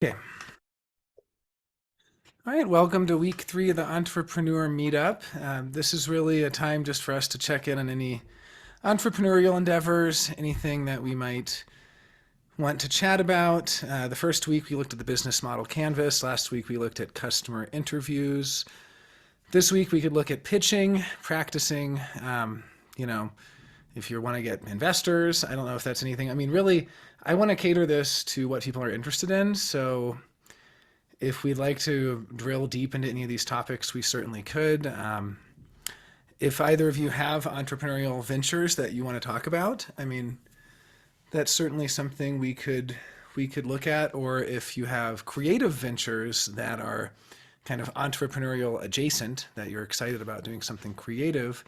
Okay. All right. Welcome to week 3 of the Entrepreneur Meetup. This is really a time just for us to check in on any entrepreneurial endeavors, anything that we might want to chat about. The first week we looked at the business model canvas. Last week we looked at customer interviews. This week we could look at pitching, practicing, you know, if you want to get investors. I don't know if that's anything. I mean, really, I want to cater this to what people are interested in. So if we'd like to drill deep into any of these topics, we certainly could. If either of you have entrepreneurial ventures that you want to talk about, I mean, that's certainly something we could look at. Or if you have creative ventures that are kind of entrepreneurial adjacent, that you're excited about doing something creative,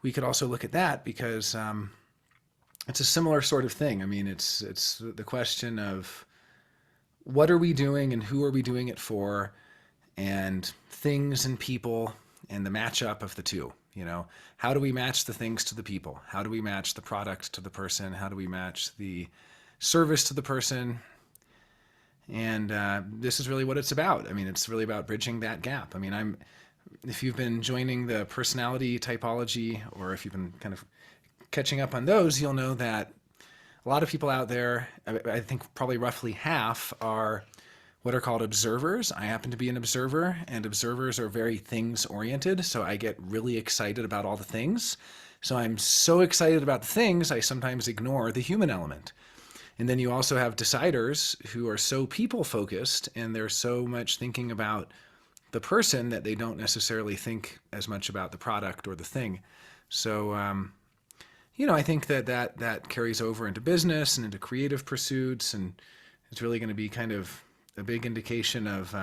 we could also look at that because it's a similar sort of thing. I mean, it's the question of what are we doing and who are we doing it for, and things and people, and the matchup of the two. How do we match the things to the people? How do we match the product to the person? How do we match the service to the person? And this is really what it's about. I mean, it's really about bridging that gap. I mean, if you've been joining the personality typology, or if you've been kind of catching up on those, you'll know that a lot of people out there, I think probably roughly half, are what are called observers. I happen to be an observer, and observers are very things oriented. So I get really excited about all the things. So I'm so excited about the things, I sometimes ignore the human element. And then you also have deciders who are so people focused, and they're so much thinking about the person that they don't necessarily think as much about the product or the thing. So, I think that carries over into business and into creative pursuits, and it's really going to be kind of a big indication of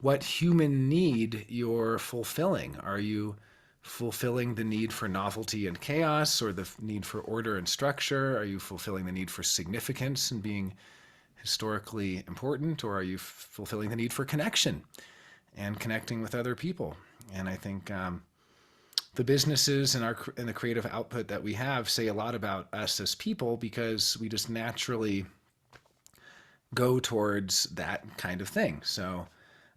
what human need you're fulfilling. Are you fulfilling the need for novelty and chaos, or the need for order and structure? Are you fulfilling the need for significance and being historically important, or are you fulfilling the need for connection and connecting with other people? And I think the businesses and the creative output that we have say a lot about us as people, because we just naturally go towards that kind of thing. So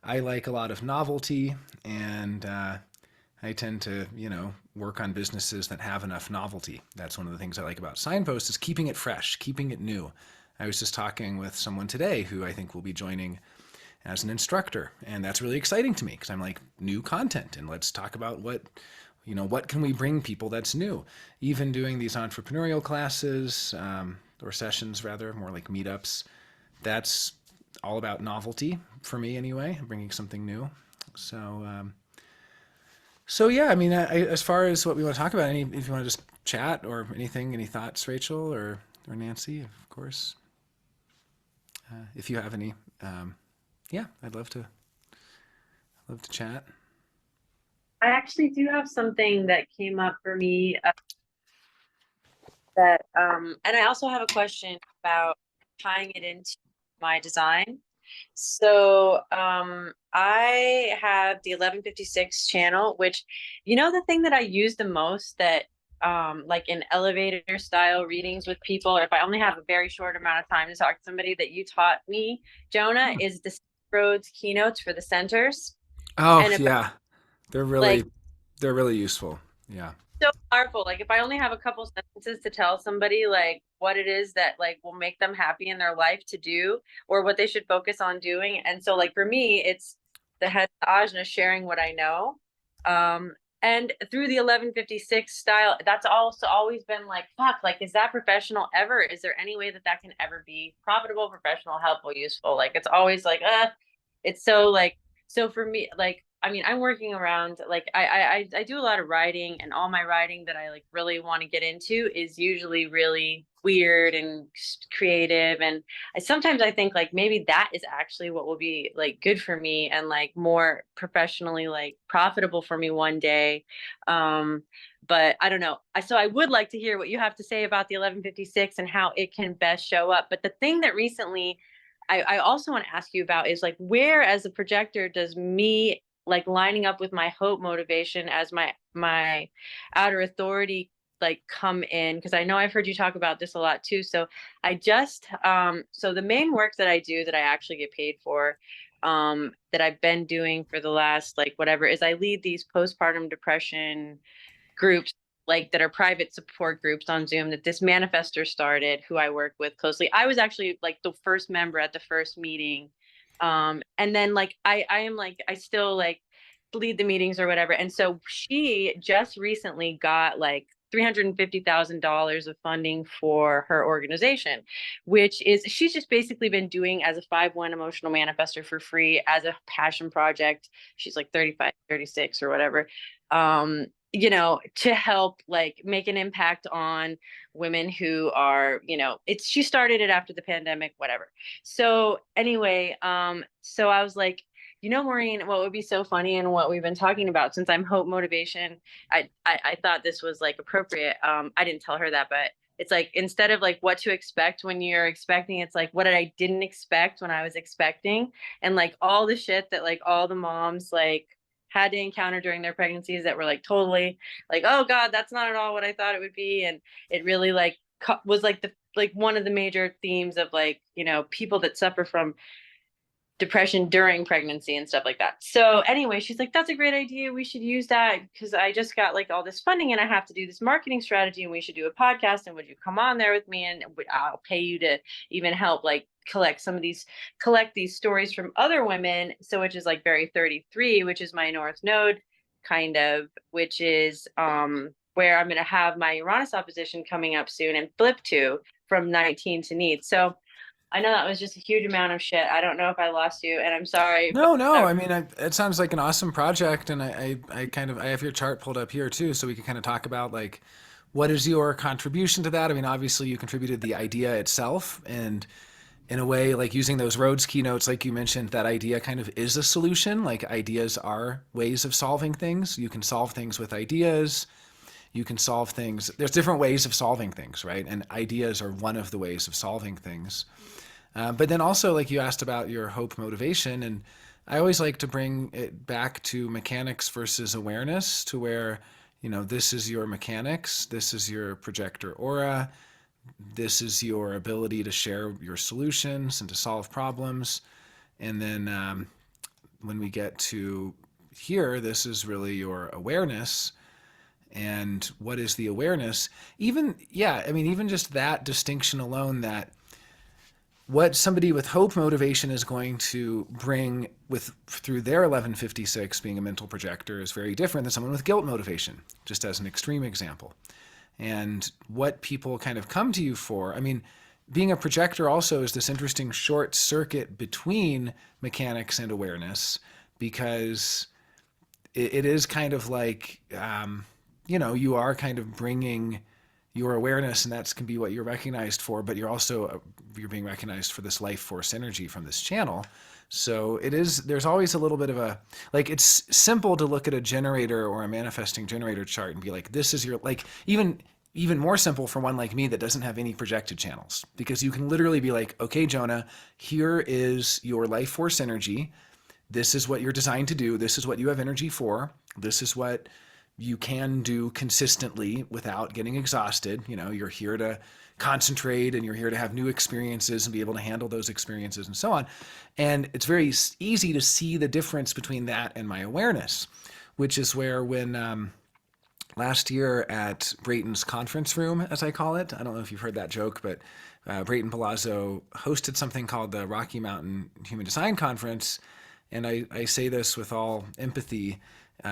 I like a lot of novelty, and I tend to, work on businesses that have enough novelty. That's one of the things I like about Signpost, is keeping it fresh, keeping it new. I was just talking with someone today who I think will be joining as an instructor, and that's really exciting to me, because I'm like, new content, and let's talk about what can we bring people that's new. Even doing these entrepreneurial classes, or sessions rather, more like meetups, that's all about novelty for me anyway, bringing something new. So yeah, I mean, as far as what we want to talk about, if you want to just chat or anything, any thoughts, Rachel or Nancy, of course, if you have any, yeah, I'd love to chat. I actually do have something that came up for me and I also have a question about tying it into my design. So I have the 1156 channel, which, the thing that I use the most, that like in elevator style readings with people, or if I only have a very short amount of time to talk to somebody, that you taught me, Jonah, Hmm. is the Rhodes keynotes for the centers. Oh And if yeah, they're like really they're really useful. Yeah. so powerful. Like if I only have a couple sentences to tell somebody like what it is that like will make them happy in their life to do, or what they should focus on doing. And so like for me, it's the head ajna, sharing what I know. Um, and through the 1156 style, that's also always been like, fuck, like, is that professional ever? Is there any way that that can ever be profitable, professional, helpful, useful? Like, it's always like, it's so like, so for me, like, I mean, I'm working around, like, I do a lot of writing, and all my writing that I like really want to get into is usually really weird and creative. And sometimes I think like maybe that is actually what will be like good for me and like more professionally like profitable for me one day. Um, but I don't know. So I would like to hear what you have to say about the 1156 and how it can best show up. But the thing that recently I also want to ask you about is like, where as a projector does me like lining up with my hope motivation as my outer authority like come in, because I know I've heard you talk about this a lot too. So I just so the main work that I do that I actually get paid for, that I've been doing for the last like whatever, is I lead these postpartum depression groups, like that are private support groups on Zoom that this manifester started, who I work with closely. I was actually like the first member at the first meeting. And then like I am like I still like lead the meetings or whatever. And so she just recently got like $350,000 of funding for her organization, which is she's just basically been doing as a 5-1 emotional manifester for free as a passion project. She's like 35, 36 or whatever. You know, to help like make an impact on women who are, you know, it's she started it after the pandemic, whatever. So anyway, so I was like, you know, Maureen, what would be so funny and what we've been talking about since I'm hope motivation, I thought this was like appropriate. I didn't tell her that, but it's like instead of like what to expect when you're expecting, it's like what I didn't expect when I was expecting, and like all the shit that like all the moms like had to encounter during their pregnancies that were like totally like, oh God, that's not at all what I thought it would be. And it really like was like the like one of the major themes of like, you know, people that suffer from depression during pregnancy and stuff like that. So anyway, she's like, that's a great idea. We should use that because I just got like all this funding and I have to do this marketing strategy and we should do a podcast. And would you come on there with me? And I'll pay you to even help like collect these stories from other women. So which is like very 33, which is my North Node kind of, which is where I'm going to have my Uranus opposition coming up soon and flip to from 19 to need. So I know that was just a huge amount of shit. I don't know if I lost you, and I'm sorry, but No, no. I mean, it sounds like an awesome project, and I kind of I have your chart pulled up here too, so we can kind of talk about like what is your contribution to that. I mean, obviously you contributed the idea itself, and in a way, like using those Rhodes keynotes, like you mentioned, that idea kind of is a solution. Like ideas are ways of solving things. You can solve things with ideas. You can solve things. There's different ways of solving things, right? And ideas are one of the ways of solving things. But then also, like you asked about your hope motivation, and I always like to bring it back to mechanics versus awareness, to where, you know, this is your mechanics, this is your projector aura, this is your ability to share your solutions and to solve problems. And then when we get to here, this is really your awareness. And what is the awareness? Even, yeah, I mean, even just that distinction alone, that what somebody with hope motivation is going to bring with through their 1156 being a mental projector is very different than someone with guilt motivation, just as an extreme example. And what people kind of come to you for, I mean, being a projector also is this interesting short circuit between mechanics and awareness, because it is kind of like, you know, you are kind of bringing your awareness, and that's can be what you're recognized for, but you're also you're being recognized for this life force energy from this channel. So it is, there's always a little bit of a, like, it's simple to look at a generator or a manifesting generator chart and be like, this is your, like, even more simple for one like me that doesn't have any projected channels, because you can literally be like, okay, Jonah, here is your life force energy. This is what you're designed to do. This is what you have energy for. This is what you can do consistently without getting exhausted. You know, you're here to concentrate and you're here to have new experiences and be able to handle those experiences and so on. And it's very easy to see the difference between that and my awareness, which is where when last year at Brayton's conference room, as I call it, I don't know if you've heard that joke, but Brayton Palazzo hosted something called the Rocky Mountain Human Design Conference. And I say this with all empathy.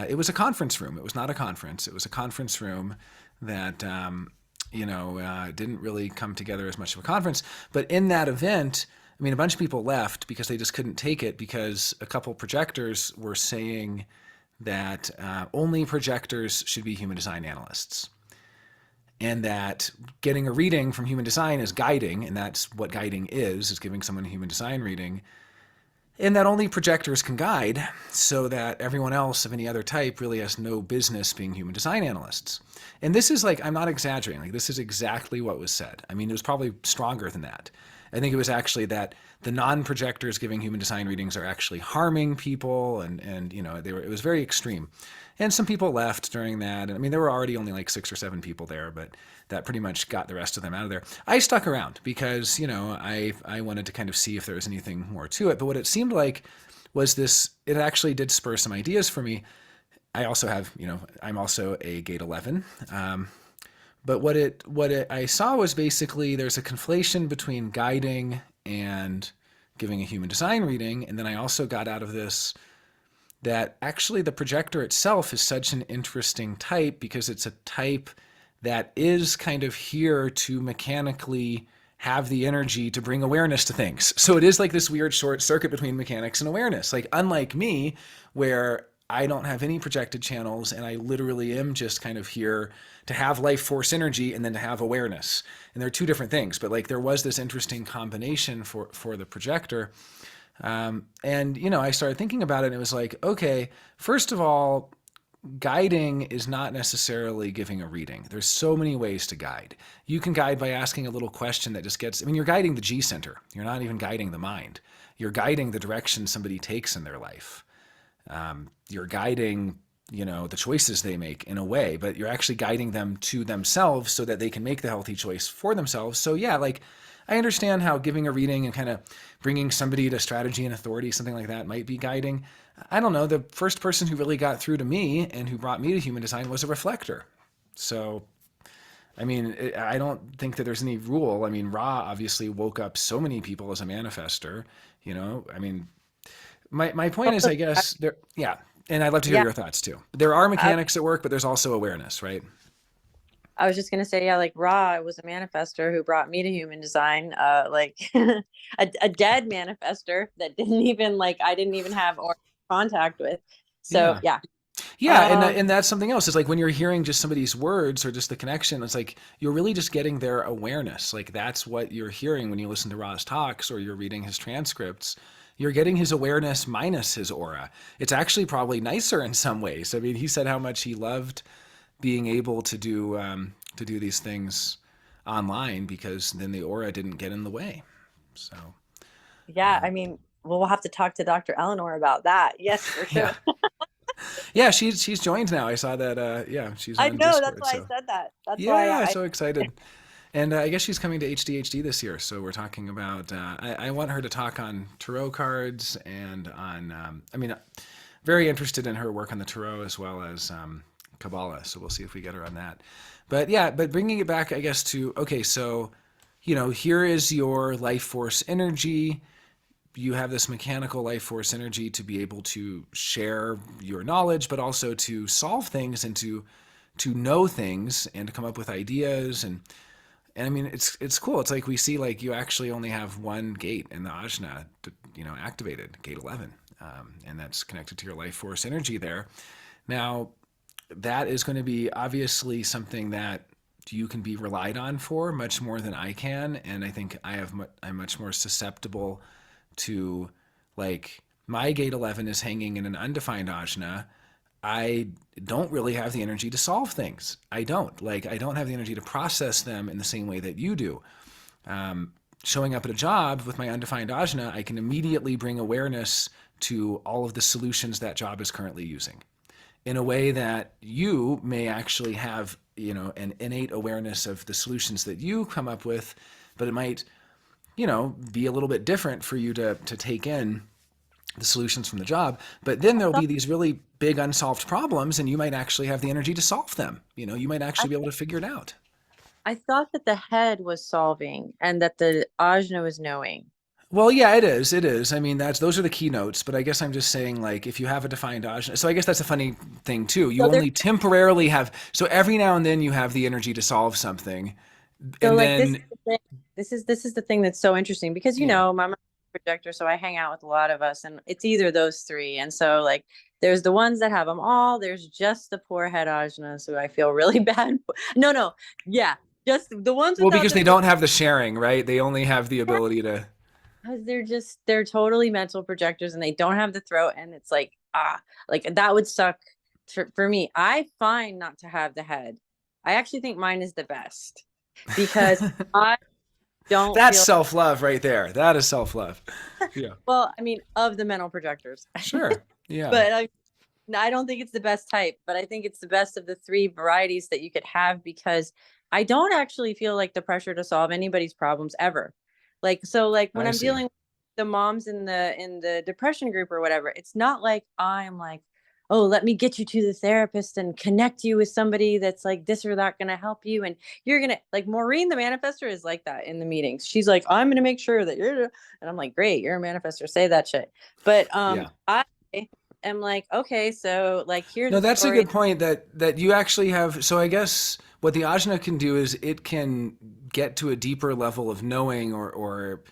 It was a conference room. It was not a conference. It was a conference room that, didn't really come together as much of a conference. But in that event, I mean, a bunch of people left because they just couldn't take it, because a couple projectors were saying that only projectors should be human design analysts. And that getting a reading from human design is guiding, and that's what guiding is giving someone a human design reading. And that only projectors can guide, so that everyone else of any other type really has no business being human design analysts. And this is like, I'm not exaggerating, like this is exactly what was said. I mean, it was probably stronger than that. I think it was actually that the non-projectors giving human design readings are actually harming people, and it was very extreme. And some people left during that. And I mean, there were already only like 6 or 7 people there, but that pretty much got the rest of them out of there. I stuck around because I wanted to kind of see if there was anything more to it. But what it seemed like was this. It actually did spur some ideas for me. I also have, I'm also a gate 11. But I saw was basically there's a conflation between guiding and giving a human design reading, and then I also got out of this that actually the projector itself is such an interesting type because it's a type that is kind of here to mechanically have the energy to bring awareness to things. So it is like this weird short circuit between mechanics and awareness. Like unlike me, where I don't have any projected channels and I literally am just kind of here to have life force energy and then to have awareness. And they're two different things, but like there was this interesting combination for the projector. And I started thinking about it and it was like, okay, first of all, guiding is not necessarily giving a reading. There's so many ways to guide. You can guide by asking a little question that just gets, I mean, you're guiding the G center. You're not even guiding the mind. You're guiding the direction somebody takes in their life. You're guiding, the choices they make in a way, but you're actually guiding them to themselves so that they can make the healthy choice for themselves. So yeah, like I understand how giving a reading and kind of bringing somebody to strategy and authority, something like that might be guiding. I don't know. The first person who really got through to me and who brought me to human design was a reflector. So, I mean, I don't think that there's any rule. I mean, Ra obviously woke up so many people as a manifester, I mean, my point is, I guess, yeah. And I'd love to hear Yeah, your thoughts too. There are I, mechanics at work, but there's also awareness, right? I was just gonna say, yeah, like Ra was a manifester who brought me to human design, like a dead manifester that didn't even like I didn't even have or contact with. So Yeah. yeah, Yeah, and um, and that's something else. It's like when you're hearing just somebody's words or just the connection, it's like you're really just getting their awareness. Like that's what you're hearing when you listen to Ra's talks or you're reading his transcripts. You're getting his awareness minus his aura. It's actually probably nicer in some ways. I mean, he said how much he loved being able to do these things online because then the aura didn't get in the way. So yeah. I mean, we'll have to talk to Dr. Eleanor about that. Yes, for sure. yeah, yeah, she's joined now. I saw that. Yeah, she's I on know. That's Discord. why I So said that. That's why yeah, I. so excited. And I guess she's coming to HDHD this year. So we're talking about. I want her to talk on tarot cards and on. I mean, very interested in her work on the tarot as well as Kabbalah. So we'll see if we get her on that. But yeah, but bringing it back, I guess to okay, so here is your life force energy. You have this mechanical life force energy to be able to share your knowledge, but also to solve things and to know things and to come up with ideas and I mean it's cool. It's like we see like you actually only have one gate in the ajna, activated, gate 11, and that's connected to your life force energy there. Now that is going to be obviously something that you can be relied on for much more than I can, and I think I'm much more susceptible to like my gate 11 is hanging in an undefined ajna. I don't really have the energy to solve things. I don't have the energy to process them in the same way that you do. Showing up at a job with my undefined ajna, I can immediately bring awareness to all of the solutions that job is currently using in a way that you may actually have an innate awareness of the solutions that you come up with, but it might be a little bit different for you to take in the solutions from the job. But then there'll be these really big unsolved problems, and you might actually have the energy to solve them. You might I, actually be able to figure it out. I thought that the head was solving and that the ajna was knowing. Well, yeah, it is. It is. I mean, those are the keynotes. But I guess I'm just saying, like, if you have a defined ajna, so I guess that's a funny thing too. You So there's only temporarily have. So every now and then you have the energy to solve something, so and like this is then the thing. This is the thing that's so interesting because yeah. my mom's a projector, so I hang out with a lot of us, and it's either those three. And so like there's the ones that have them all. There's just the poor head ajnas who I feel really bad for. No, no, yeah, just the ones Well, without because the they throat. don't have the sharing, right? They only have the ability to. Because they're totally mental projectors and they don't have the throat, and it's like like that would suck for me. I find not to have the head. I actually think mine is the best because I don't That's feel self-love right there. That is self-love. Yeah. well, I mean, of the mental projectors. Sure. Yeah. But I don't think it's the best type, but I think it's the best of the three varieties that you could have because I don't actually feel like the pressure to solve anybody's problems ever. Like so like when I I'm see. dealing with the moms in the depression group or whatever, it's not like I'm like, "Oh, let me get you to the therapist and connect you with somebody that's like this or that going to help you and you're going to like Maureen the manifester is like that in the meetings. She's like, "I'm going to make sure that you're," and I'm like, "Great, you're a manifester. Say that shit." But Yeah. I am like, okay, so like here's No, a that's a story. good point that you actually have. So I guess what the ajna can do is it can get to a deeper level of knowing or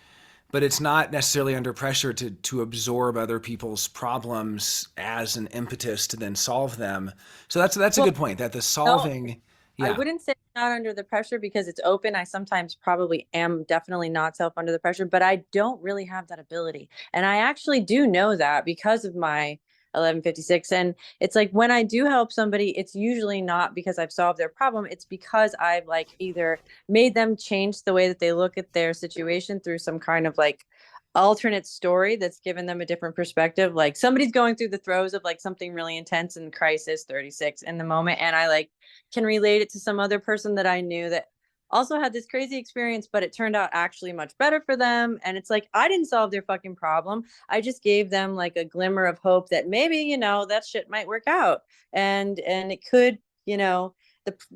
but it's not necessarily under pressure to absorb other people's problems as an impetus to then solve them. So that's a Well, good point that the no, solving, I yeah. wouldn't say not under the pressure because it's open. I sometimes probably am definitely not self under the pressure, but I don't really have that ability. And I actually do know that because of my 1156. And it's like when I do help somebody, it's usually not because I've solved their problem. It's because I've like either made them change the way that they look at their situation through some kind of like alternate story that's given them a different perspective. Like somebody's going through the throes of like something really intense in crisis 36 in the moment. And I like can relate it to some other person that I knew that also had this crazy experience, but it turned out actually much better for them. And it's like, I didn't solve their fucking problem. I just gave them like a glimmer of hope that maybe, you know, that shit might work out. And it could, you know,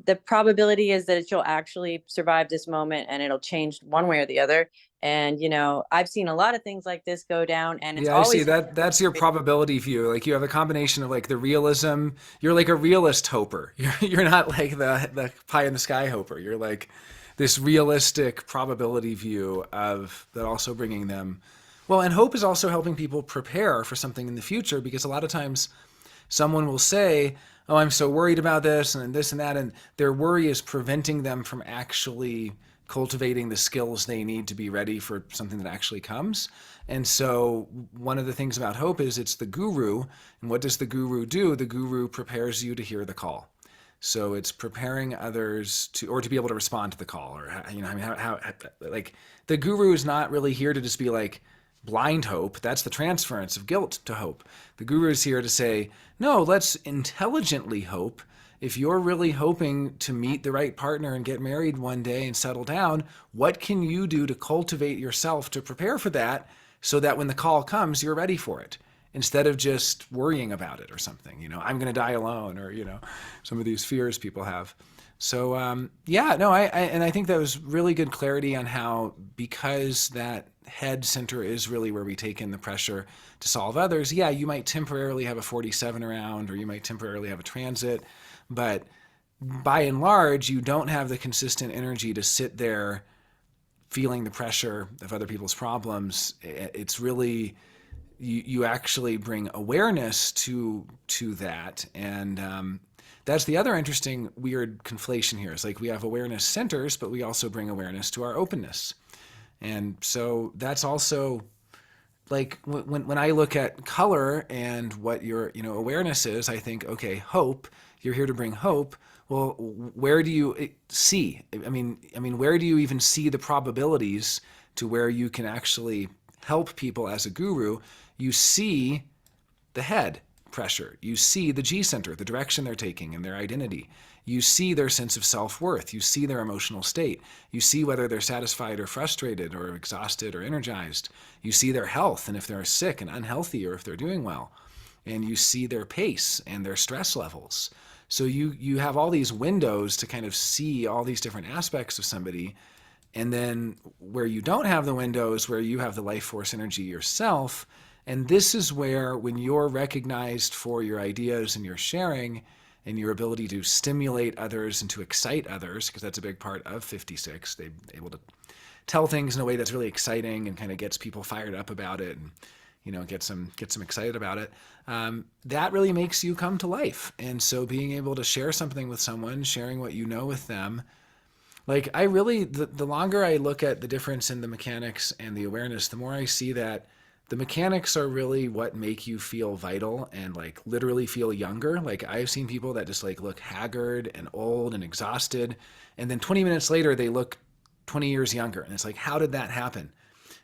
the probability is that you'll actually survive this moment and it'll change one way or the other. And, you know, I've seen a lot of things like this go down and it's Yeah, I see always that. That's your probability view. Like you have a combination of like the realism. You're like a realist hoper. You're not like the pie in the sky hoper. You're like this realistic probability view of that also bringing them. Well, and hope is also helping people prepare for something in the future because a lot of times someone will say, "Oh, I'm so worried about this and that," and their worry is preventing them from actually cultivating the skills they need to be ready for something that actually comes. And so one of the things about hope is it's the guru. And what does the guru do? The guru prepares you to hear the call. So it's preparing others to, or to be able to respond to the call, or you know, I mean, like the guru is not really here to just be like blind hope. That's the transference of guilt to hope. The guru is here to say, no, let's intelligently hope. If you're really hoping to meet the right partner and get married one day and settle down, what can you do to cultivate yourself to prepare for that so that when the call comes, you're ready for it? Instead of just worrying about it or something, you know, I'm going to die alone, or, you know, some of these fears people have. So, yeah, no, and I think that was really good clarity on how, because that head center is really where we take in the pressure to solve others. Yeah, you might temporarily have a 47 around, or you might temporarily have a transit, but by and large, you don't have the consistent energy to sit there feeling the pressure of other people's problems. It's really, you actually bring awareness to that. And that's the other interesting weird conflation here. It's like we have awareness centers, but we also bring awareness to our openness. And so that's also like when I look at color and what your, you know, awareness is, I think, okay, hope, you're here to bring hope. Well, where do you see? I mean, where do you even see the probabilities to where you can actually help people as a guru? You see the head pressure. You see the G center, the direction they're taking and their identity. You see their sense of self-worth. You see their emotional state. You see whether they're satisfied or frustrated or exhausted or energized. You see their health and if they're sick and unhealthy or if they're doing well. And you see their pace and their stress levels. So you have all these windows to kind of see all these different aspects of somebody. And then where you don't have the windows, where you have the life force energy yourself. And this is where, when you're recognized for your ideas and your sharing and your ability to stimulate others and to excite others, because that's a big part of 56, they're able to tell things in a way that's really exciting and kind of gets people fired up about it, and you know, get some excited about it. That really makes you come to life. And so being able to share something with someone, sharing what you know with them, like I really, the longer I look at the difference in the mechanics and the awareness, the more I see that the mechanics are really what make you feel vital and like literally feel younger. Like I've seen people that just like look haggard and old and exhausted, and then 20 minutes later they look 20 years younger. And it's like, how did that happen?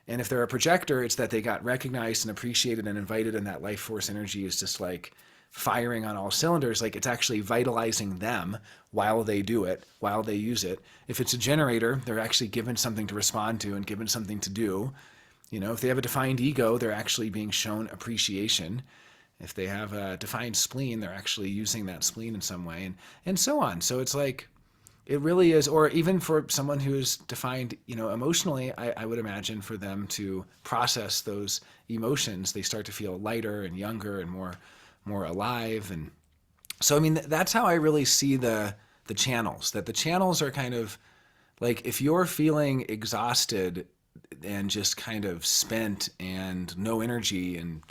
And if they're a projector, it's that they got recognized and appreciated and invited, and that life force energy is just like firing on all cylinders. Like it's actually vitalizing them while they do it, while they use it. If it's a generator, they're actually given something to respond to and given something to do. You know, if they have a defined ego, they're actually being shown appreciation. If they have a defined spleen, they're actually using that spleen in some way, and so on. So it's like, it really is. Or even for someone who is defined, you know, emotionally, I would imagine for them to process those emotions, they start to feel lighter and younger and more alive. And so, I mean, that's how I really see the channels. That the channels are kind of like, if you're feeling exhausted and just kind of spent and no energy and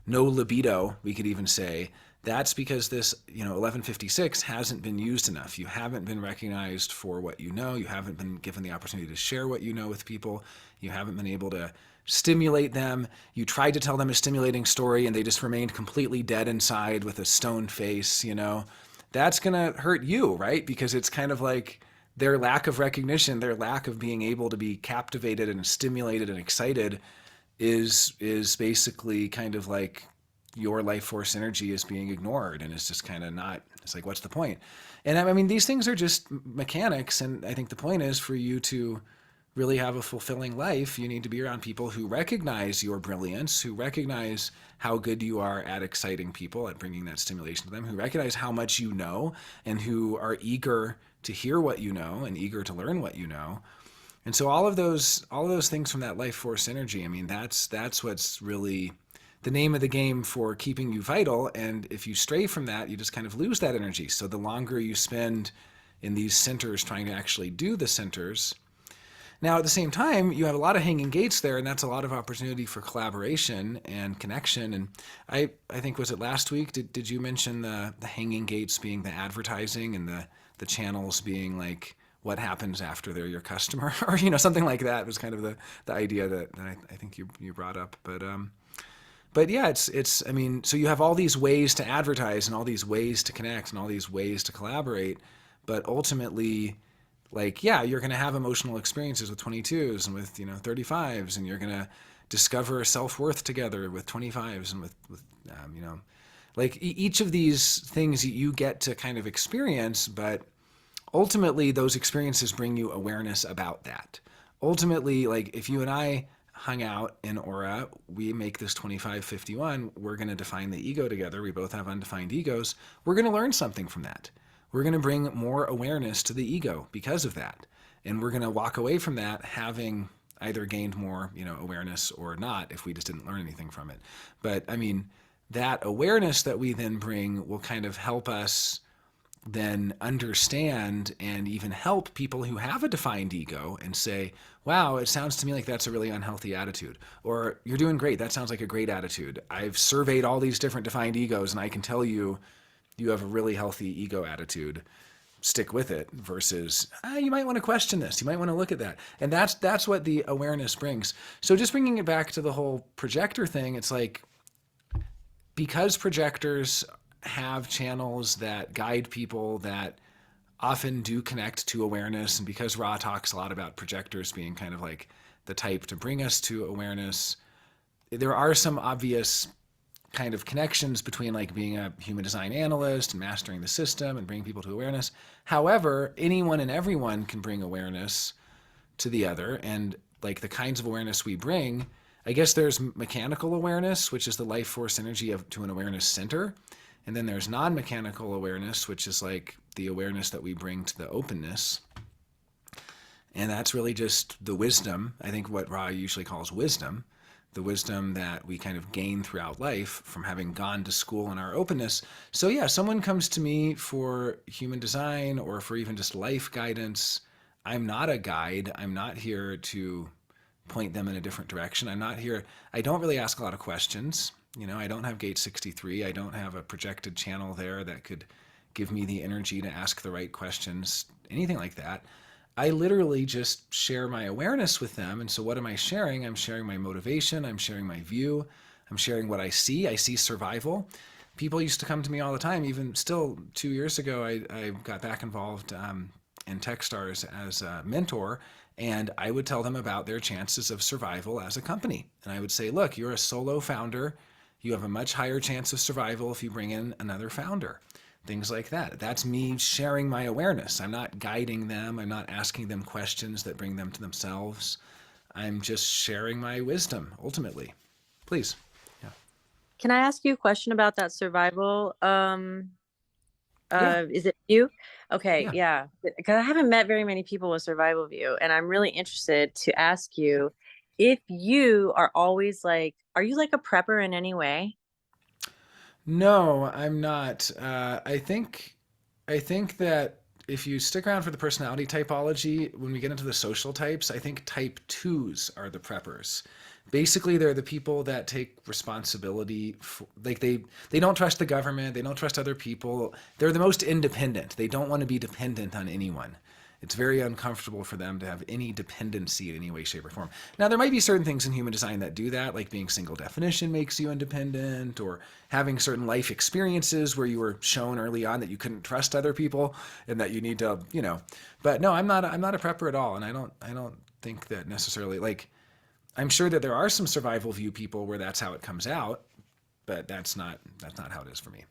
no libido, we could even say, that's because this, you know, 1156 hasn't been used enough. You haven't been recognized for what you know. You haven't been given the opportunity to share what you know with people. You haven't been able to stimulate them. You tried to tell them a stimulating story and they just remained completely dead inside with a stone face, you know. That's going to hurt you, right? Because it's kind of like their lack of recognition, their lack of being able to be captivated and stimulated and excited is basically kind of like your life force energy is being ignored, and it's just kind of not, it's like, what's the point? And I mean, these things are just mechanics, and I think the point is, for you to really have a fulfilling life, you need to be around people who recognize your brilliance, who recognize how good you are at exciting people, at bringing that stimulation to them, who recognize how much you know, and who are eager to hear what you know and eager to learn what you know. And so all of those things from that life force energy, I mean, that's what's really the name of the game for keeping you vital. And if you stray from that, you just kind of lose that energy. So the longer you spend in these centers trying to actually do the centers. Now, at the same time, you have a lot of hanging gates there, and that's a lot of opportunity for collaboration and connection. And I think, was it last week? Did you mention the hanging gates being the advertising, and the channels being like what happens after they're your customer, or you know, something like that was kind of the idea that I think you brought up. But yeah, it's I mean, so you have all these ways to advertise and all these ways to connect and all these ways to collaborate, but ultimately, like, yeah, you're going to have emotional experiences with 22s and with, you know, 35s, and you're going to discover self-worth together with 25s and with you know, like each of these things you get to kind of experience, but ultimately those experiences bring you awareness about that. Ultimately, like if you and I hung out in Aura, we make this 2551, we're going to define the ego together. We both have undefined egos. We're going to learn something from that. We're going to bring more awareness to the ego because of that. And we're going to walk away from that having either gained more, you know, awareness or not, if we just didn't learn anything from it. But I mean, that awareness that we then bring will kind of help us then understand and even help people who have a defined ego and say, wow, it sounds to me like that's a really unhealthy attitude. Or you're doing great. That sounds like a great attitude. I've surveyed all these different defined egos and I can tell you, you have a really healthy ego attitude. Stick with it, versus you might want to question this. You might want to look at that. And that's what the awareness brings. So just bringing it back to the whole projector thing, it's like, because projectors have channels that guide people that often do connect to awareness, and because Ra talks a lot about projectors being kind of like the type to bring us to awareness, there are some obvious kind of connections between like being a human design analyst and mastering the system and bringing people to awareness. However, anyone and everyone can bring awareness to the other, and like the kinds of awareness we bring, I guess there's mechanical awareness, which is the life force energy to an awareness center. And then there's non-mechanical awareness, which is like the awareness that we bring to the openness. And that's really just the wisdom, I think what Ra usually calls wisdom, the wisdom that we kind of gain throughout life from having gone to school in our openness. So yeah, someone comes to me for human design or for even just life guidance. I'm not a guide. I'm not here to point them in a different direction. I'm not here. I don't really ask a lot of questions. You know, I don't have gate 63. I don't have a projected channel there that could give me the energy to ask the right questions, anything like that. I literally just share my awareness with them. And so what am I sharing? I'm sharing my motivation. I'm sharing my view. I'm sharing what I see. I see survival. People used to come to me all the time. Even still 2 years ago, I got back involved in Techstars as a mentor. And I would tell them about their chances of survival as a company. And I would say, look, you're a solo founder. You have a much higher chance of survival if you bring in another founder. Things like that. That's me sharing my awareness. I'm not guiding them. I'm not asking them questions that bring them to themselves. I'm just sharing my wisdom ultimately. Please. Yeah. Can I ask you a question about that survival? Yeah. Is it you? Okay, Yeah. yeah. Because I haven't met very many people with survival view, and I'm really interested to ask you if you are always like, are you like a prepper in any way? No, I'm not. I think that if you stick around for the personality typology, when we get into the social types, I think type twos are the preppers. Basically, they're the people that take responsibility for, like they don't trust the government, they don't trust other people. They're the most independent. They don't want to be dependent on anyone. It's very uncomfortable for them to have any dependency in any way, shape, or form. Now, there might be certain things in human design that do that, like being single definition makes you independent, or having certain life experiences where you were shown early on that you couldn't trust other people and that you need to, you know. But no, I'm not a prepper at all, and I don't think that necessarily like. I'm sure that there are some survival view people where that's how it comes out, but that's not how it is for me.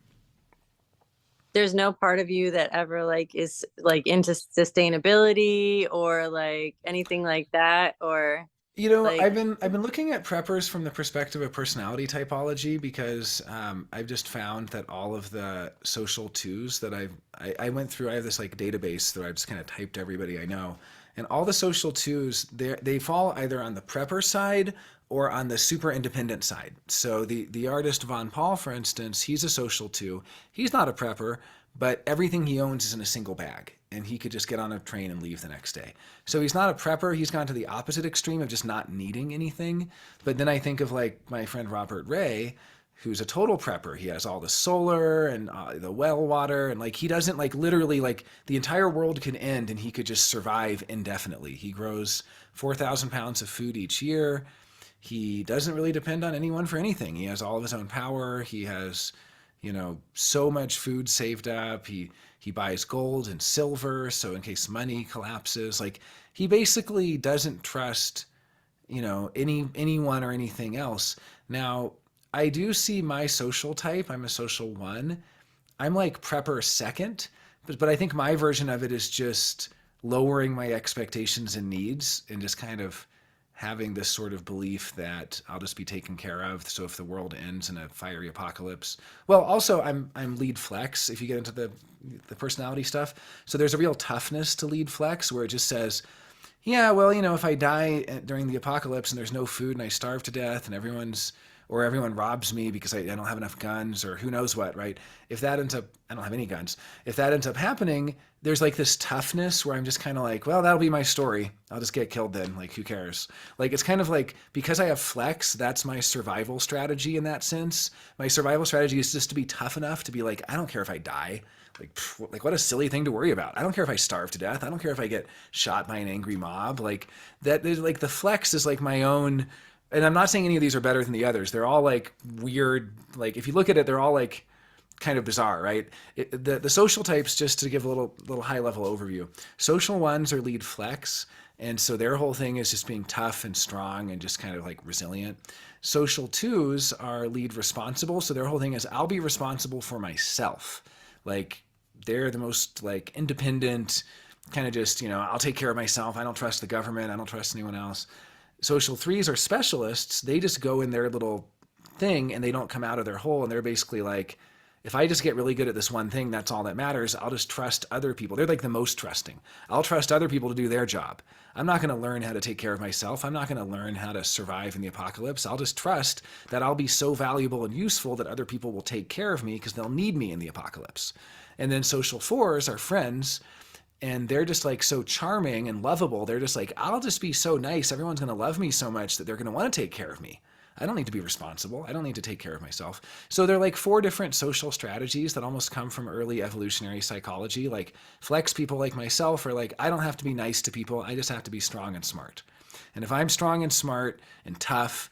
There's no part of you that ever like is like into sustainability or like anything like that, or You know, like I've been looking at preppers from the perspective of personality typology because I've just found that all of the social twos that I went through, I have this like database that I've just kind of typed everybody I know, and all the social twos they fall either on the prepper side or on the super independent side. So the artist Von Paul, for instance, he's a social two. He's not a prepper, but everything he owns is in a single bag, and he could just get on a train and leave the next day. So he's not a prepper. He's gone to the opposite extreme of just not needing anything. But then I think of like my friend Robert Ray, who's a total prepper. He has all the solar and the well water, and like he doesn't like literally like the entire world can end and he could just survive indefinitely. He grows 4,000 pounds of food each year. He doesn't really depend on anyone for anything. He has all of his own power. He has, so much food saved up. He buys gold and silver so in case money collapses, like he basically doesn't trust, anyone or anything else. Now, I do see my social type. I'm a social one. I'm like prepper second, but I think my version of it is just lowering my expectations and needs and just kind of having this sort of belief that I'll just be taken care of. So if the world ends in a fiery apocalypse, well, also I'm lead flex. If you get into the personality stuff, so there's a real toughness to lead flex where it just says, yeah, well, if I die during the apocalypse and there's no food and I starve to death and everyone robs me because I don't have enough guns or who knows what, right? If that ends up, I don't have any guns. If that ends up happening, there's like this toughness where I'm just kind of like, well, that'll be my story. I'll just get killed then. Like, who cares? Like, it's kind of like because I have flex, that's my survival strategy in that sense. My survival strategy is just to be tough enough to be like, I don't care if I die. Like what a silly thing to worry about. I don't care if I starve to death. I don't care if I get shot by an angry mob. Like that. There's like the flex is like my own. And I'm not saying any of these are better than the others. They're all like weird. Like if you look at it, they're all like kind of bizarre, right? The social types, just to give a little high level overview. Social ones are lead flex, and so their whole thing is just being tough and strong and just kind of like resilient. Social twos are lead responsible, so their whole thing is I'll be responsible for myself. Like they're the most like independent, kind of just I'll take care of myself. I don't trust the government. I don't trust anyone else. Social threes are specialists. They just go in their little thing and they don't come out of their hole, and they're basically like, if I just get really good at this one thing, that's all that matters. I'll just trust other people. They're like the most trusting. I'll trust other people to do their job. I'm not going to learn how to take care of myself. I'm not going to learn how to survive in the apocalypse. I'll just trust that I'll be so valuable and useful that other people will take care of me because they'll need me in the apocalypse. And then social fours are friends, and they're just like so charming and lovable. They're just like, I'll just be so nice. Everyone's going to love me so much that they're going to want to take care of me. I don't need to be responsible. I don't need to take care of myself. So they're like four different social strategies that almost come from early evolutionary psychology. Like flex people like myself are like, I don't have to be nice to people. I just have to be strong and smart. And if I'm strong and smart and tough,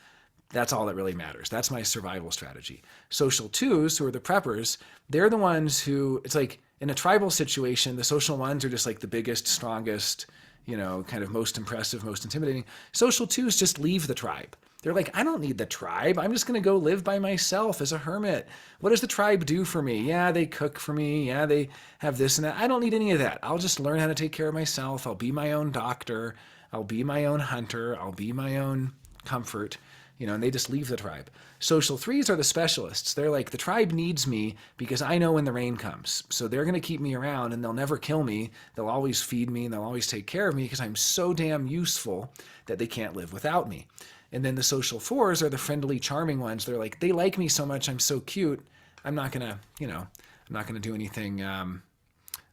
that's all that really matters. That's my survival strategy. Social twos, who are the preppers, they're the ones who, it's like in a tribal situation, the social ones are just like the biggest, strongest, kind of most impressive, most intimidating. Social twos just leave the tribe. They're like, I don't need the tribe. I'm just going to go live by myself as a hermit. What does the tribe do for me? Yeah, they cook for me. Yeah, they have this and that. I don't need any of that. I'll just learn how to take care of myself. I'll be my own doctor. I'll be my own hunter. I'll be my own comfort. And they just leave the tribe. Social threes are the specialists. They're like, the tribe needs me because I know when the rain comes. So they're going to keep me around and they'll never kill me. They'll always feed me and they'll always take care of me because I'm so damn useful that they can't live without me. And then the social fours are the friendly, charming ones. They're like, they like me so much. I'm so cute. I'm not going to, I'm not going to do anything. I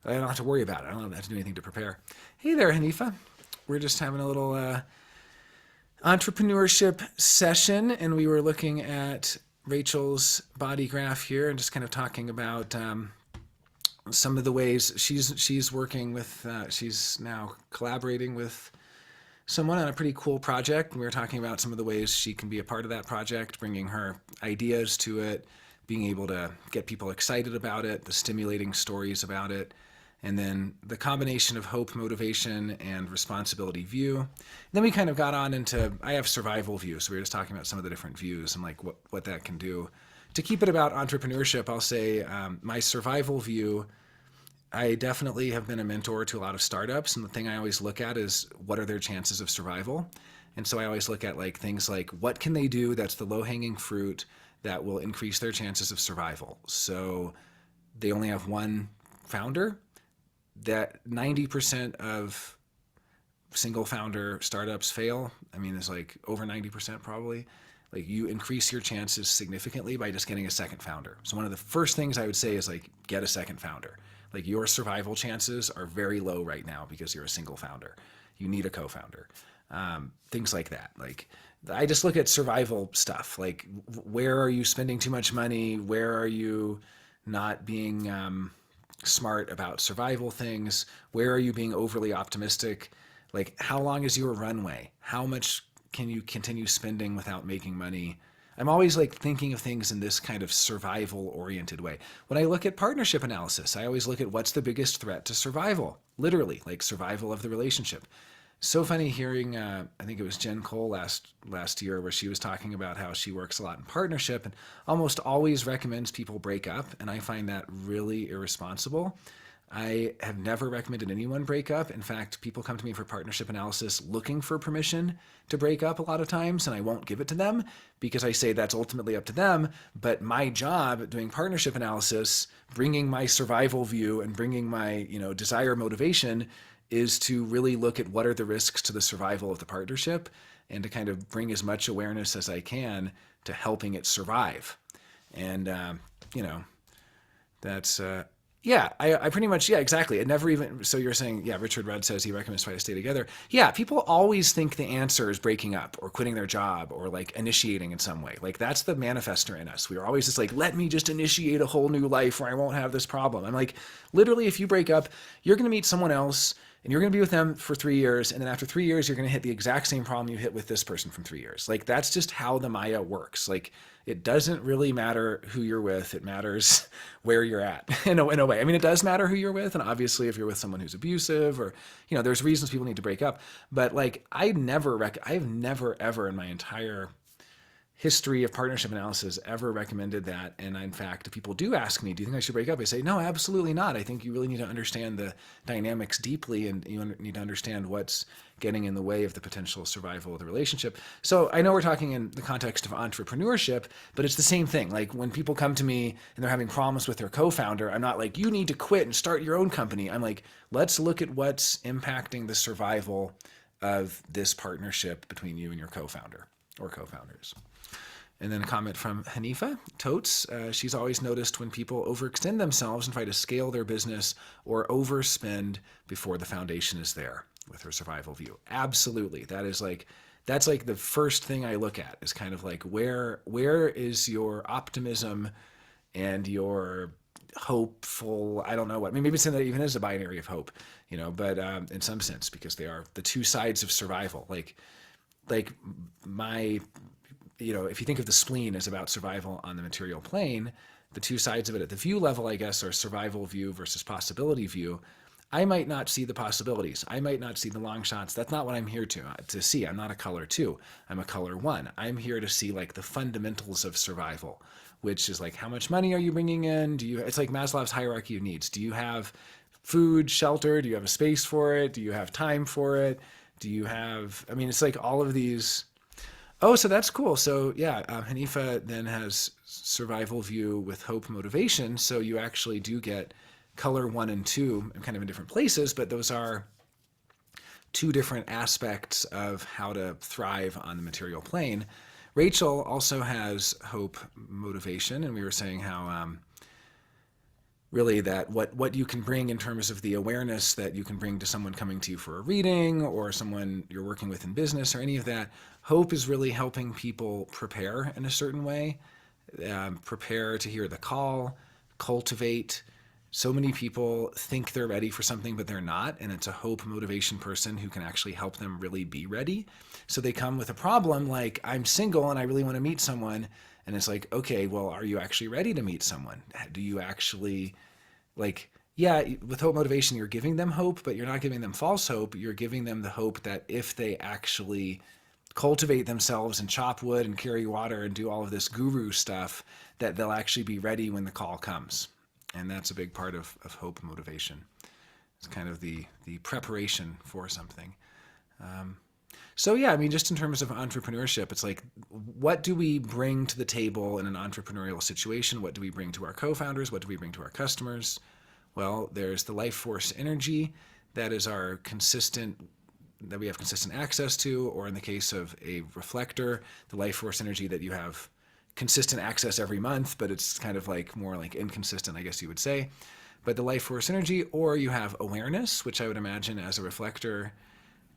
don't have to worry about it. I don't have to do anything to prepare. Hey there, Hanifa. We're just having a little entrepreneurship session, and we were looking at Rachel's body graph here and just kind of talking about some of the ways she's working with. She's now collaborating with someone on a pretty cool project. And we were talking about some of the ways she can be a part of that project, bringing her ideas to it, being able to get people excited about it, the stimulating stories about it, and then the combination of hope, motivation, and responsibility view. And then we kind of got on into, I have survival view, so we were just talking about some of the different views and like what that can do. To keep it about entrepreneurship, I'll say my survival view, I definitely have been a mentor to a lot of startups, and the thing I always look at is what are their chances of survival. And so I always look at like things like what can they do that's the low-hanging fruit that will increase their chances of survival. So they only have one founder. That 90% of single founder startups fail. I mean, it's like over 90% probably. Like you increase your chances significantly by just getting a second founder. So one of the first things I would say is like get a second founder. Like your survival chances are very low right now because you're a single founder. You need a co-founder. Things like that. Like I just look at survival stuff. Like where are you spending too much money? Where are you not being smart about survival things? Where are you being overly optimistic? Like how long is your runway? How much can you continue spending without making money? I'm always like thinking of things in this kind of survival oriented way. When I look at partnership analysis, I always look at what's the biggest threat to survival, literally like survival of the relationship. So funny hearing, I think it was Jen Cole last year, where she was talking about how she works a lot in partnership and almost always recommends people break up. And I find that really irresponsible. I have never recommended anyone break up. In fact, people come to me for partnership analysis looking for permission to break up a lot of times, and I won't give it to them because I say that's ultimately up to them. But my job doing partnership analysis, bringing my survival view and bringing my desire motivation is to really look at what are the risks to the survival of the partnership and to kind of bring as much awareness as I can to helping it survive. And, that's, yeah, I pretty much, yeah, exactly. It never even, so you're saying, yeah, Richard Rudd says he recommends try to stay together. Yeah, people always think the answer is breaking up or quitting their job or like initiating in some way. Like that's the manifestor in us. We are always just like, let me just initiate a whole new life where I won't have this problem. I'm like, literally, if you break up, you're going to meet someone else and you're going to be with them for 3 years. And then after 3 years, you're going to hit the exact same problem you hit with this person from 3 years. Like that's just how the Maya works. Like it doesn't really matter who you're with. It matters where you're at in a way. I mean, it does matter who you're with. And obviously if you're with someone who's abusive or, there's reasons people need to break up. But like I've never ever in my entire history of partnership analysis ever recommended that. And in fact, if people do ask me, do you think I should break up? I say, no, absolutely not. I think you really need to understand the dynamics deeply and you need to understand what's getting in the way of the potential survival of the relationship. So I know we're talking in the context of entrepreneurship, but it's the same thing. Like when people come to me and they're having problems with their co-founder, I'm not like, you need to quit and start your own company. I'm like, let's look at what's impacting the survival of this partnership between you and your co-founder or co-founders. And then a comment from Hanifa Totes. She's always noticed when people overextend themselves and try to scale their business or overspend before the foundation is there with her survival view. Absolutely. That's like the first thing I look at is kind of like where is your optimism and your hopeful, I don't know what, I mean, maybe it's in that even is a binary of hope, but in some sense, because they are the two sides of survival. Like my, if you think of the spleen as about survival on the material plane, the two sides of it at the view level, I guess, are survival view versus possibility view. I might not see the possibilities. I might not see the long shots. That's not what I'm here to see. I'm not a color 2. I'm a color 1. I'm here to see like the fundamentals of survival, which is like how much money are you bringing in? Do you It's like Maslow's hierarchy of needs. Do you have food, shelter? Do you have a space for it? Do you have time for it? Do you have I mean it's like all of these. Oh, so that's cool. So yeah, Hanifa then has survival view with hope motivation. So you actually do get color 1 and 2 kind of in different places, but those are two different aspects of how to thrive on the material plane. Rachel also has hope motivation, and we were saying how really that what you can bring in terms of the awareness that you can bring to someone coming to you for a reading or someone you're working with in business or any of that. Hope is really helping people prepare in a certain way, prepare to hear the call, cultivate. So many people think they're ready for something, but they're not. And it's a hope motivation person who can actually help them really be ready. So they come with a problem like, I'm single and I really want to meet someone. And it's like, okay, well, are you actually ready to meet someone? Do you actually, like, yeah, with hope motivation, you're giving them hope, but you're not giving them false hope. You're giving them the hope that if they actually cultivate themselves and chop wood and carry water and do all of this guru stuff, that they'll actually be ready when the call comes. And that's a big part of hope motivation. It's kind of the preparation for something. So yeah, I mean, just in terms of entrepreneurship, it's like, what do we bring to the table in an entrepreneurial situation? What do we bring to our co-founders? What do we bring to our customers? Well, there's the life force energy that is our consistent, that we have consistent access to, or in the case of a reflector, the life force energy that you have consistent access every month, but it's kind of like more like inconsistent, I guess you would say. But the life force energy, or you have awareness, which I would imagine as a reflector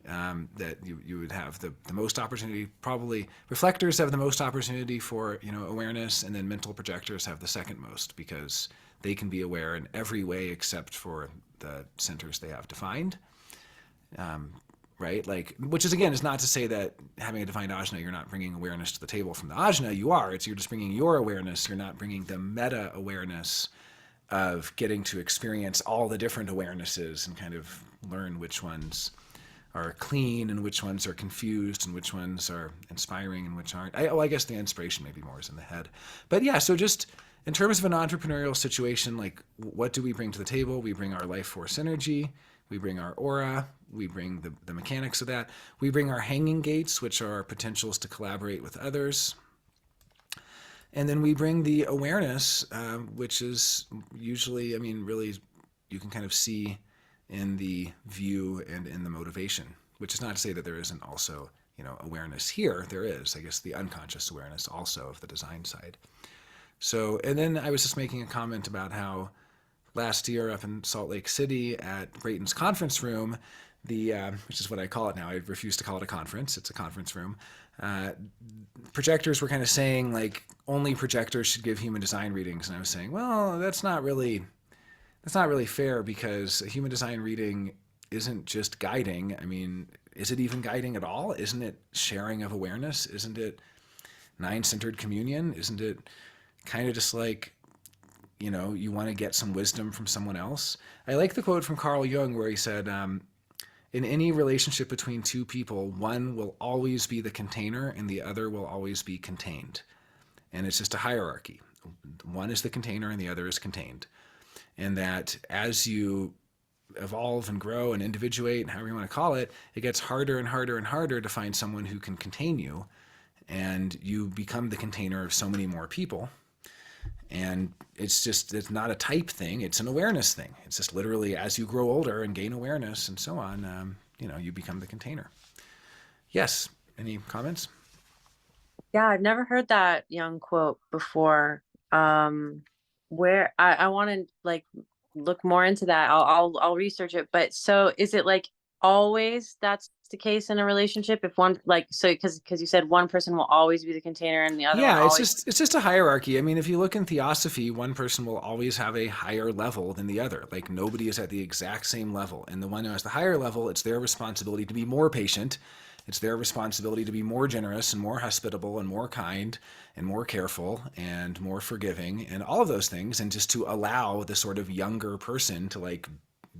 that you would have the most opportunity. Probably reflectors have the most opportunity for awareness, and then mental projectors have the second most because they can be aware in every way except for the centers they have defined. Right? Like, which is again is not to say that having a defined ajna, you're not bringing awareness to the table from the ajna. You are. You're just bringing your awareness. You're not bringing the meta awareness of getting to experience all the different awarenesses and kind of learn which ones are clean and which ones are confused and which ones are inspiring and which aren't. I guess the inspiration maybe more is in the head. But yeah, so just in terms of an entrepreneurial situation, like what do we bring to the table? We bring our life force energy. We bring our aura. We bring the mechanics of that. We bring our hanging gates, which are our potentials to collaborate with others. And then we bring the awareness, which is usually, I mean, really, you can kind of see in the view and in the motivation, which is not to say that there isn't also, awareness here. There is, I guess, the unconscious awareness also of the design side. So, and then I was just making a comment about how last year up in Salt Lake City at Brayton's conference room, which is what I call it now. I refuse to call it a conference. It's a conference room. Projectors were kind of saying like only projectors should give human design readings, and I was saying, well, that's not really fair because a human design reading isn't just guiding. I mean, is it even guiding at all? Isn't it sharing of awareness? Isn't it nine-centered communion? Isn't it kind of just like, you want to get some wisdom from someone else? I like the quote from Carl Jung where he said, in any relationship between two people, one will always be the container and the other will always be contained. And it's just a hierarchy. One is the container and the other is contained. And that as you evolve and grow and individuate, and however you want to call it, it gets harder and harder and harder to find someone who can contain you. And you become the container of so many more people. And it's not a type thing, it's an awareness thing. It's just literally as you grow older and gain awareness and so on, you become the container. Yes, any comments? Yeah, I've never heard that Young quote before. Where I want to like look more into that. I'll research it. But so is it like always that's the case in a relationship? If one like so because you said one person will always be the container and the other one Yeah, it's always. just a hierarchy. I mean, if you look in theosophy, one person will always have a higher level than the other. Like nobody is at the exact same level. And the one who has the higher level, it's their responsibility to be more patient. It's their responsibility to be more generous and more hospitable and more kind and more careful and more forgiving and all of those things, and just to allow the sort of younger person to like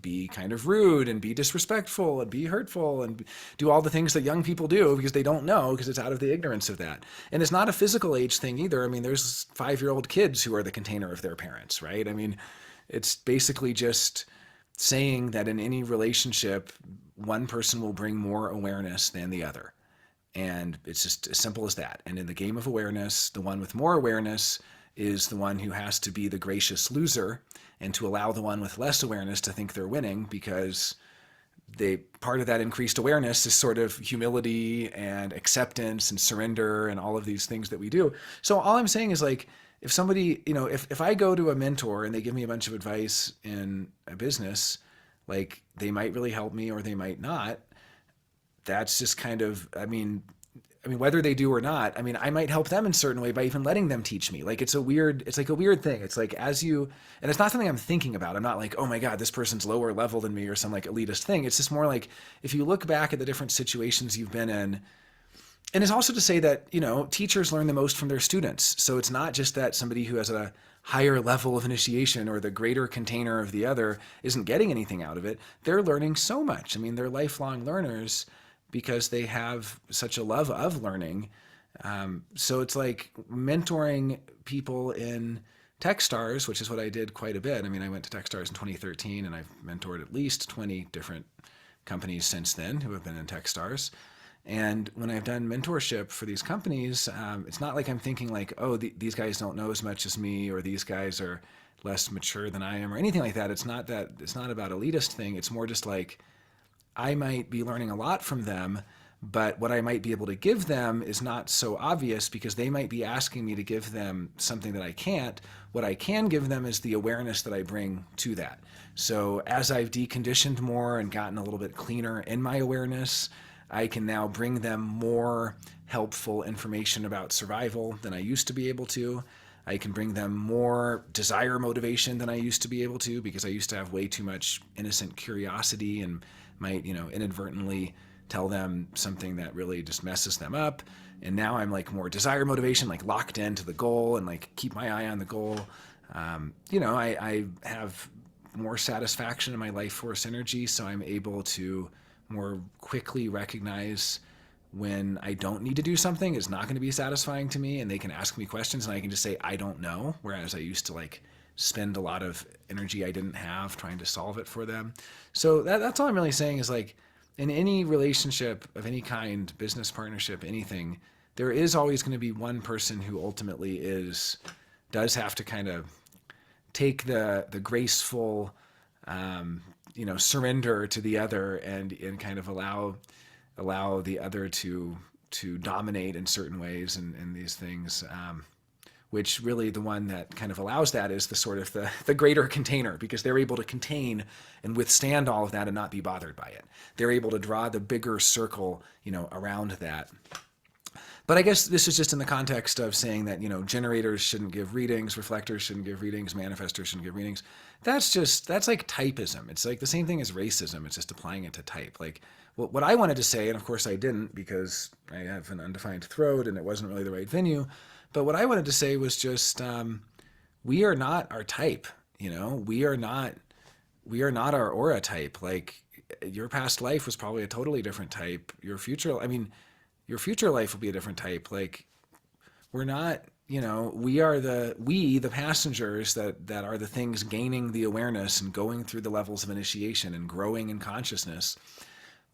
be kind of rude and be disrespectful and be hurtful and do all the things that young people do because they don't know, because it's out of the ignorance of that. And it's not a physical age thing either. I mean, there's 5-year-old kids who are the container of their parents, right? I mean, it's basically just saying that in any relationship, one person will bring more awareness than the other. And it's just as simple as that. And in the game of awareness, the one with more awareness is the one who has to be the gracious loser and to allow the one with less awareness to think they're winning, because they part of that increased awareness is sort of humility and acceptance and surrender and all of these things that we do. So all I'm saying is, like, if somebody, if I go to a mentor and they give me a bunch of advice in a business, like, they might really help me or they might not. That's just kind of, I mean, whether they do or not, I mean, I might help them in a certain way by even letting them teach me. Like, it's like a weird thing. It's like, and it's not something I'm thinking about. I'm not like, oh my God, this person's lower level than me or some like elitist thing. It's just more like, if you look back at the different situations you've been in, and it's also to say that, teachers learn the most from their students. So it's not just that somebody who has a higher level of initiation or the greater container of the other isn't getting anything out of it. They're learning so much. I mean, they're lifelong learners because they have such a love of learning. So it's like mentoring people in Techstars, which is what I did quite a bit. I mean, I went to Techstars in 2013, and I've mentored at least 20 different companies since then who have been in Techstars. And when I've done mentorship for these companies, it's not like I'm thinking like, oh, these guys don't know as much as me, or these guys are less mature than I am, or anything like that. It's not that. It's not about elitist thing. It's more just like, I might be learning a lot from them, but what I might be able to give them is not so obvious, because they might be asking me to give them something that I can't. What I can give them is the awareness that I bring to that. So as I've deconditioned more and gotten a little bit cleaner in my awareness, I can now bring them more helpful information about survival than I used to be able to. I can bring them more desire motivation than I used to be able to, because I used to have way too much innocent curiosity and might, inadvertently tell them something that really just messes them up. And now I'm like more desire motivation, like locked into the goal and like keep my eye on the goal. I have more satisfaction in my life force energy, so I'm able to more quickly recognize when I don't need to do something, it's not going to be satisfying to me, and they can ask me questions and I can just say, I don't know. Whereas I used to like spend a lot of energy I didn't have trying to solve it for them. So that's all I'm really saying is, like, in any relationship of any kind, business partnership, anything, there is always going to be one person who ultimately does have to kind of take the graceful, surrender to the other, and kind of allow the other to dominate in certain ways and these things. Which really, the one that kind of allows that is the sort of the greater container, because they're able to contain and withstand all of that and not be bothered by it. They're able to draw the bigger circle, around that. But I guess this is just in the context of saying that, generators shouldn't give readings, reflectors shouldn't give readings, manifestors shouldn't give readings. That's like typism. It's like the same thing as racism. It's just applying it to type. Like, what I wanted to say, and of course I didn't because I have an undefined throat and it wasn't really the right venue, but what I wanted to say was just, we are not our type. We are not our aura type. Like, your past life was probably a totally different type. Your future life will be a different type. Like, we're not, we the passengers that are the things gaining the awareness and going through the levels of initiation and growing in consciousness.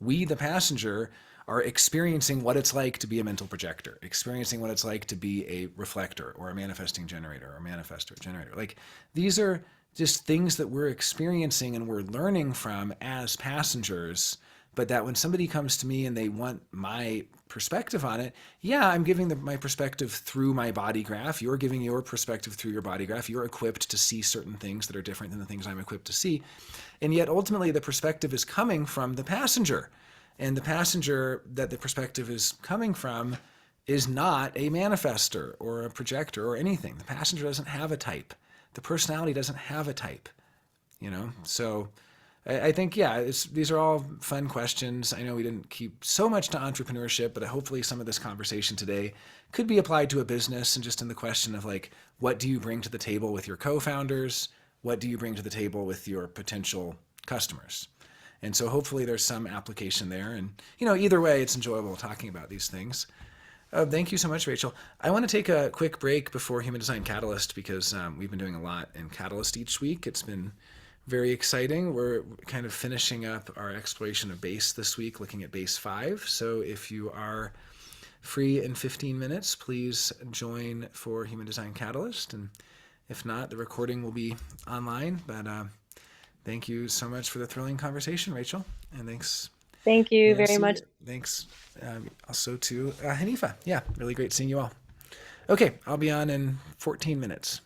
We, the passenger, are experiencing what it's like to be a mental projector, experiencing what it's like to be a reflector or a manifesting generator or a manifestor generator. Like, these are just things that we're experiencing and we're learning from as passengers. But that when somebody comes to me and they want my perspective on it, yeah, I'm giving my perspective through my body graph. You're giving your perspective through your body graph. You're equipped to see certain things that are different than the things I'm equipped to see. And yet ultimately the perspective is coming from the passenger. And the passenger that the perspective is coming from is not a manifester or a projector or anything. The passenger doesn't have a type. The personality doesn't have a type, So I think, yeah, these are all fun questions. I know we didn't keep so much to entrepreneurship, but hopefully some of this conversation today could be applied to a business, and just in the question of, like, what do you bring to the table with your co-founders? What do you bring to the table with your potential customers. And so hopefully there's some application there. And, either way, it's enjoyable talking about these things. Thank you so much, Rachel. I want to take a quick break before Human Design Catalyst because we've been doing a lot in Catalyst each week. It's been very exciting. We're kind of finishing up our exploration of base this week, looking at base 5. So if you are free in 15 minutes, please join for Human Design Catalyst. And if not, the recording will be online. But thank you so much for the thrilling conversation, Rachel. And thanks, Thank you very Nancy. much. Thanks also to Hanifa. Yeah, really great seeing you all. Okay, I'll be on in 14 minutes.